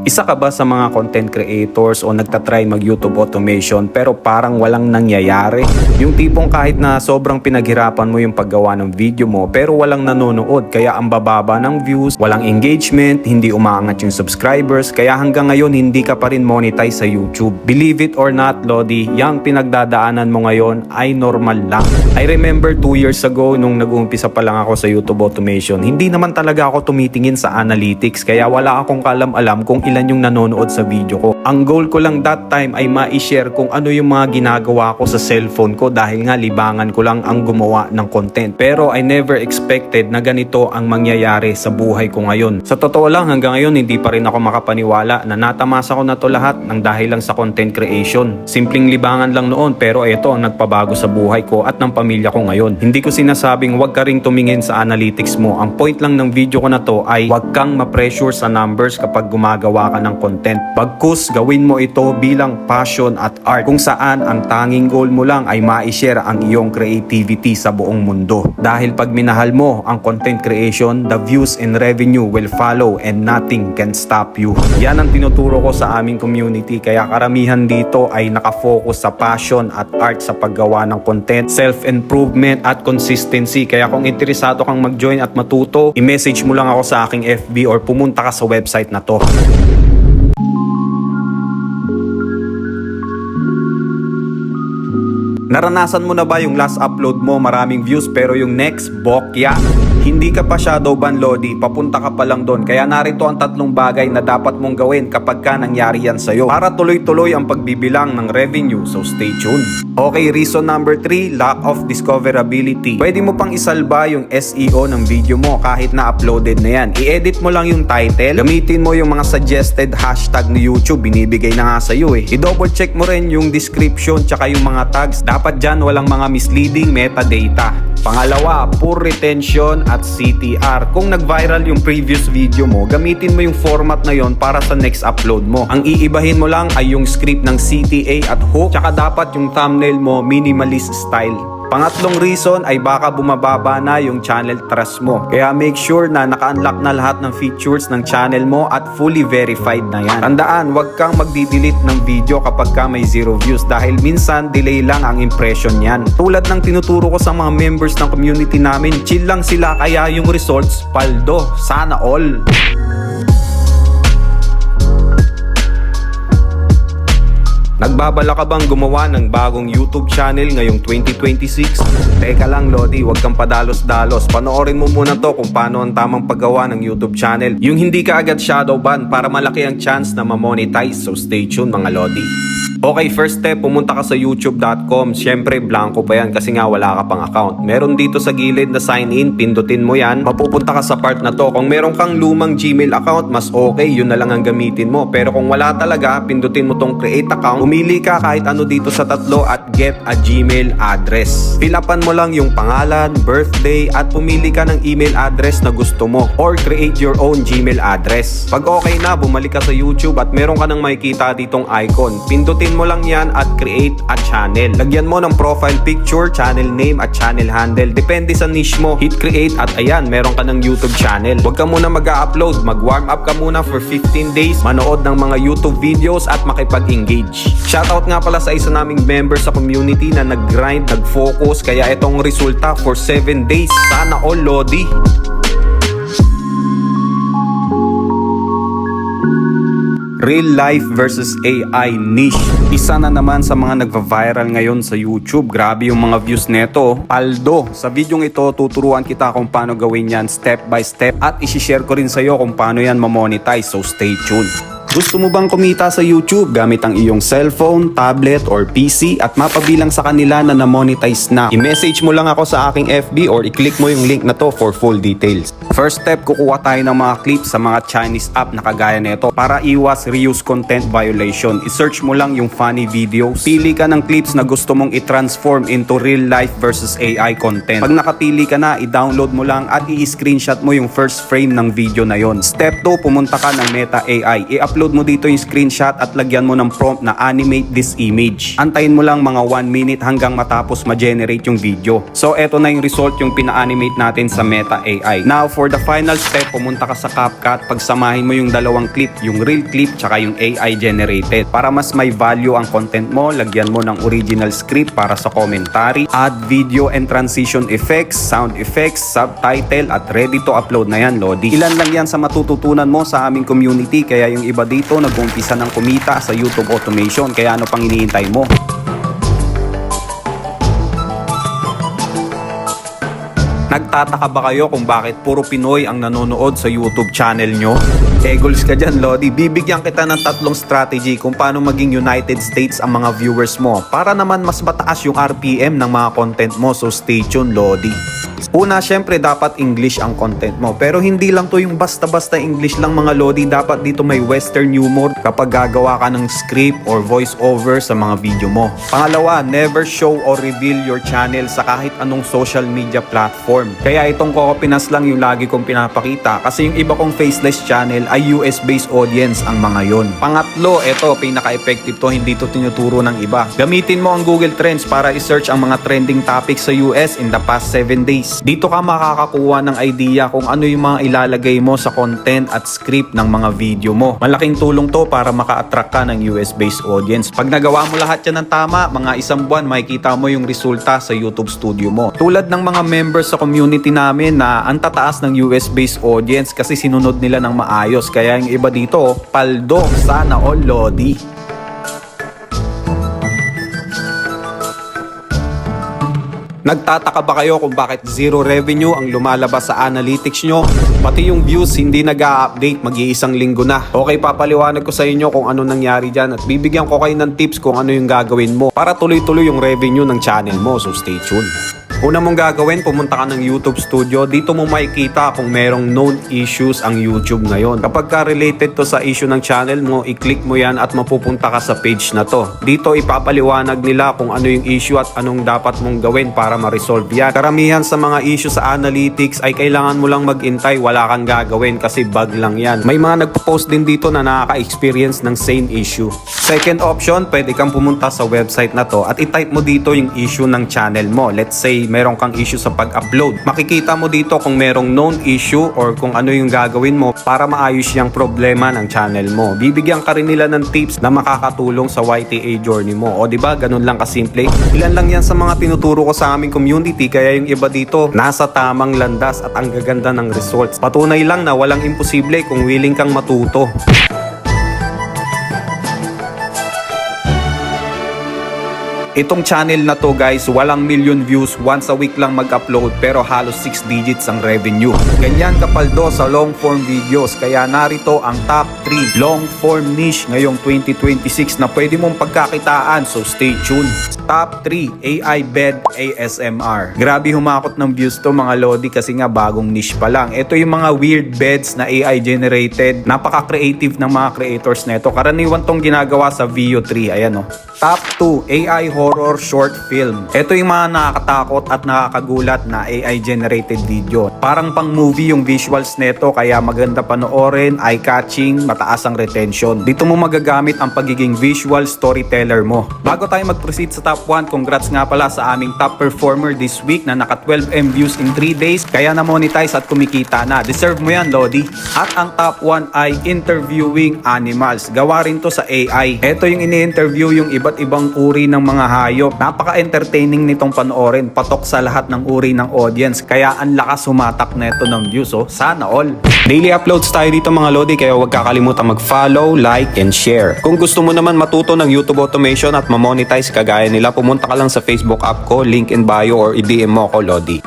Isa ka ba sa mga content creators o nagtatry mag-YouTube automation pero parang walang nangyayari? Yung tipong kahit na sobrang pinaghirapan mo yung paggawa ng video mo pero walang nanonood kaya ang bababa ng views, walang engagement, hindi umaangat yung subscribers kaya hanggang ngayon hindi ka pa rin monetize sa YouTube. Believe it or not, Lodi, yung pinagdadaanan mo ngayon ay normal lang. I remember 2 years ago nung nag-uumpisa pa lang ako sa YouTube automation, hindi naman talaga ako tumitingin sa analytics kaya wala akong kalam-alam kung ilan yung nanonood sa video ko. Ang goal ko lang that time ay ma-share kung ano yung mga ginagawa ko sa cellphone ko dahil nga libangan ko lang ang gumawa ng content. Pero I never expected na ganito ang mangyayari sa buhay ko ngayon. Sa totoo lang hanggang ngayon hindi pa rin ako makapaniwala na natamasa ko na to lahat ng dahil lang sa content creation. Simpleng libangan lang noon pero ito ang nagpabago sa buhay ko at ng pamilya ko ngayon. Hindi ko sinasabing wag ka ring tumingin sa analytics mo. Ang point lang ng video ko na to ay wag kang ma-pressure sa numbers kapag gumagawa ka ng content. Bagkus gawin mo ito bilang passion at art kung saan ang tanging goal mo lang ay ma-share ang iyong creativity sa buong mundo. Dahil pag minahal mo ang content creation, the views and revenue will follow and nothing can stop you. Yan ang tinuturo ko sa aming community kaya karamihan dito ay nakafocus sa passion at art sa paggawa ng content, self-improvement at consistency. Kaya kung interesado kang mag-join at matuto, i-message mo lang ako sa aking FB or pumunta ka sa website na to. Naranasan mo na ba yung last upload mo maraming views pero yung next bokya? Hindi ka pa shadow ban, Lodi, papunta ka pa lang doon. Kaya narito ang 3 bagay na dapat mong gawin kapag ka nangyari yan sa'yo para tuloy-tuloy ang pagbibilang ng revenue, so stay tuned. Okay, reason number 3, lack of discoverability. Pwede mo pang isalba yung SEO ng video mo kahit na uploaded na yan. I-edit mo lang yung title, gamitin mo yung mga suggested hashtag ni YouTube, binibigay na nga sa'yo eh. I-double check mo rin yung description tsaka yung mga tags. Dapat dyan walang mga misleading metadata. Pangalawa, poor retention at CTR. Kung nag-viral yung previous video mo, gamitin mo yung format na yon para sa next upload mo. Ang iibahin mo lang ay yung script ng CTA at hook, tsaka dapat yung thumbnail mo minimalist style. Pangatlong reason ay baka bumababa na yung channel trust mo. Kaya make sure na naka-unlock na lahat ng features ng channel mo at fully verified na yan. Tandaan, wag kang magdi-delete ng video kapag ka may 0 views dahil minsan delay lang ang impression yan. Tulad ng tinuturo ko sa mga members ng community namin, chill lang sila kaya yung results, paldo. Sana all. Nagbabala ka bang gumawa ng bagong YouTube channel ngayong 2026? Teka lang, Lodi, wag kang padalos-dalos. Panoorin mo muna to kung paano ang tamang paggawa ng YouTube channel. Yung hindi ka agad shadow ban para malaki ang chance na ma-monetize. So stay tuned mga Lodi. Okay, first step, pumunta ka sa youtube.com. Siyempre, blanco pa yan kasi nga wala ka pang account. Meron dito sa gilid na sign in, pindutin mo yan. Mapupunta ka sa part na to. Kung meron kang lumang Gmail account, mas okay, yun na lang ang gamitin mo. Pero kung wala talaga, pindutin mo tong create account. Umili ka kahit ano dito sa 3 at get a Gmail address. Fill upan mo lang yung pangalan, birthday, at pumili ka ng email address na gusto mo. Or create your own Gmail address. Pag okay na, bumalik ka sa YouTube at meron ka nang makikita ditong icon. Pindutin mo lang yan at create a channel. Lagyan mo ng profile picture, channel name at channel handle. Depende sa niche mo. Hit create at ayan, meron ka ng YouTube channel. Huwag ka muna mag-upload. Mag-warm up ka muna for 15 days. Manood ng mga YouTube videos at makipag-engage. Shoutout nga pala sa isa naming member sa community na nag-grind, nag-focus. Kaya itong resulta for 7 days. Sana all, Lodi. Real life versus AI niche. Isa na naman sa mga nagva-viral ngayon sa YouTube. Grabe yung mga views neto. Paldo. Sa videong ito, tuturuan kita kung paano gawin yan step by step at isi-share ko rin sa'yo kung paano yan ma-monetize. So stay tuned. Gusto mo bang kumita sa YouTube gamit ang iyong cellphone, tablet, or PC at mapabilang sa kanila na na-monetize na? I-message mo lang ako sa aking FB or i-click mo yung link na to for full details. First step, kukuha tayo ng mga clips sa mga Chinese app na kagaya nito para iwas reuse content violation. I-search mo lang yung funny videos. Pili ka ng clips na gusto mong i-transform into real life versus AI content. Pag nakapili ka na, i-download mo lang at i-screenshot mo yung first frame ng video na yon. Step 2, pumunta ka ng Meta AI. I-upload I-upload mo dito yung screenshot at lagyan mo ng prompt na animate this image. Antayin mo lang mga 1 minute hanggang matapos ma-generate yung video. So eto na yung result yung pina-animate natin sa Meta AI. Now for the final step, pumunta ka sa CapCut, pagsamahin mo yung dalawang clip, yung real clip tsaka yung AI generated. Para mas may value ang content mo, lagyan mo ng original script para sa commentary, add video and transition effects, sound effects, subtitle at ready to upload na yan, Lodi. Ilan lang yan sa matututunan mo sa aming community, kaya yung iba dito nag-umpisa ng kumita sa YouTube automation, kaya ano pang hinihintay mo? Nagtataka ba kayo kung bakit puro Pinoy ang nanonood sa YouTube channel nyo? Egols ka dyan, Lodi. Bibigyan kita ng 3 strategy kung paano maging United States ang mga viewers mo para naman mas mataas yung RPM ng mga content mo, so stay tuned, Lodi. Una, syempre dapat English ang content mo. Pero hindi lang to yung basta-basta English lang, mga Lodi. Dapat dito may Western humor kapag gagawa ka ng script or voice over sa mga video mo. Pangalawa, never show or reveal your channel sa kahit anong social media platform. Kaya itong Coco Pinas lang yung lagi kong pinapakita kasi yung iba kong faceless channel ay US-based audience ang mga yon. Pangatlo, ito pinaka-effective to, hindi to tinuturo ng iba. Gamitin mo ang Google Trends para i-search ang mga trending topics sa US in the past 7 days. Dito ka makakakuha ng idea kung ano yung mga ilalagay mo sa content at script ng mga video mo. Malaking tulong to para maka-attract ka ng US-based audience. Pag nagawa mo lahat yan ng tama, mga 1 buwan makikita mo yung resulta sa YouTube studio mo. Tulad ng mga members sa community namin na ang tataas ng US-based audience kasi sinunod nila ng maayos. Kaya yung iba dito, paldo, sana all, Lodi. Nagtataka ba kayo kung bakit zero revenue ang lumalabas sa analytics nyo? Pati yung views hindi nag-a-update, mag-iisang linggo na. Okay, papaliwanag ko sa inyo kung ano nangyari dyan at bibigyan ko kayo ng tips kung ano yung gagawin mo para tuloy-tuloy yung revenue ng channel mo, so stay tuned. Una mong gagawin, pumunta ka ng YouTube Studio. Dito mo makikita kung merong known issues ang YouTube ngayon. Kapag ka related to sa issue ng channel mo, i-click mo yan at mapupunta ka sa page na to. Dito ipapaliwanag nila kung ano yung issue at anong dapat mong gawin para ma-resolve yan. Karamihan sa mga issue sa analytics ay kailangan mo lang mag-intay, wala kang gagawin kasi bug lang yan. May mga nagpo-post din dito na nakaka-experience ng same issue. Second option, pwede kang pumunta sa website na to at i-type mo dito yung issue ng channel mo. Let's say meron kang issue sa pag-upload. Makikita mo dito kung merong known issue or kung ano yung gagawin mo para maayos yung problema ng channel mo. Bibigyan ka rin nila ng tips na makakatulong sa YTA journey mo. O diba, ganun lang kasimple. Ilan lang yan sa mga tinuturo ko sa aming community, kaya yung iba dito nasa tamang landas at ang gaganda ng results. Patunay lang na walang imposible kung willing kang matuto. Itong channel na to, guys, walang million views, once a week lang mag-upload pero halos 6 digits ang revenue. Ganyan kapaldo sa long form videos, kaya narito ang top 3 long form niche ngayong 2026 na pwede mong pagkakitaan, so stay tuned. Top 3, AI Bed ASMR. Grabe humakot ng views to, mga Lodi, kasi nga bagong niche pa lang. Ito yung mga weird beds na AI generated. Napaka-creative ng mga creators nito. Karaniwan tong ginagawa sa Veo 3. Ayan o. Top 2, AI Horror Short Film. Ito yung mga nakakatakot at nakakagulat na AI generated video. Parang pang movie yung visuals nito, kaya maganda panoorin, eye-catching, mataas ang retention. Dito mo magagamit ang pagiging visual storyteller mo. Bago tayo mag-proceed sa top 1, congrats nga pala sa aming top performer this week na naka 12M views in 3 days, kaya na-monetize at kumikita na. Deserve mo yan, Lodi. At ang top 1 ay interviewing animals. Gawa rin to sa AI. Ito yung ini-interview yung iba't ibang uri ng mga hayop. Napaka-entertaining nitong panoorin. Patok sa lahat ng uri ng audience. Kaya ang lakas humatak neto ng views. So, sana all. Daily uploads tayo dito, mga Lodi, kaya huwag kakalimutan mag-follow, like, and share. Kung gusto mo naman matuto ng YouTube automation at ma-monetize kagaya nila, pumunta ka lang sa Facebook app ko, link in bio, or i-DM mo ako, Lodi.